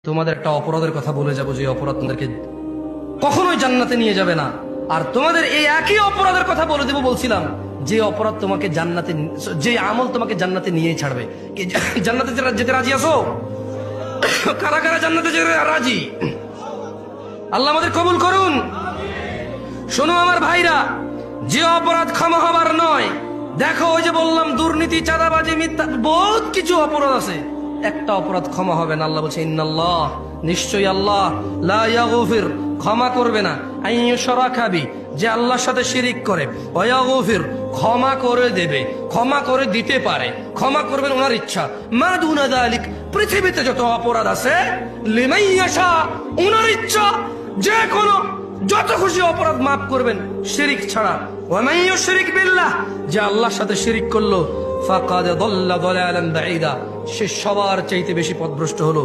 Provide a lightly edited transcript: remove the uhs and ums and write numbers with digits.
তোমাদের একটা অপরাধের কথা বলে যাব, যে অপরাধ তোমাদেরকে কখনোই জান্নাতে নিয়ে যাবে না। আর তোমাদের এই একই অপরাধের কথা বলে দেব বলছিলাম, যে অপরাধ তোমাকে জান্নাতে, যে আমল তোমাকে জান্নাতে নিয়ে ছাড়বে। জান্নাতে যেতে রাজি আছো? কারা কারা জান্নাতে যেতে রাজি? আল্লাহ আমাদের কবুল করুন। শোনো আমার ভাইরা, যে অপরাধ ক্ষমা হবার নয়, দেখো ওই যে বললাম দুর্নীতি, চাঁদাবাজি, মিথ্যা, বহুত কিছু অপরাধ আছে, একটা অপরাধ ক্ষমা হবে না। আল্লাহ বলছে ইন্নাল্লাহ, নিশ্চয়ই আল্লাহ, লা ইয়াগফির, ক্ষমা করবে না, আইয়ুশরাকা বি, যে আল্লাহর সাথে শিরিক করে, ওয়া ইয়াগফির, ক্ষমা করে দেবে, ক্ষমা করে দিতে পারে, ক্ষমা করবেন ওনার ইচ্ছা, মা দুনা যালিক, পৃথিবীতে যত অপরাধ আছে, লিমান ইয়াশা, ওনার ইচ্ছা, যে কোনো যত খুশি অপরাধ মাফ করবেন, শিরিক ছাড়া। ওয়া মান ইউশরিক বিল্লাহ, যে আল্লাহর সাথে শিরিক করলো, ফাকাদ দাল্লা দালালান বাঈদা, সে সবার চাইতে বেশি পথভ্রষ্ট হলো।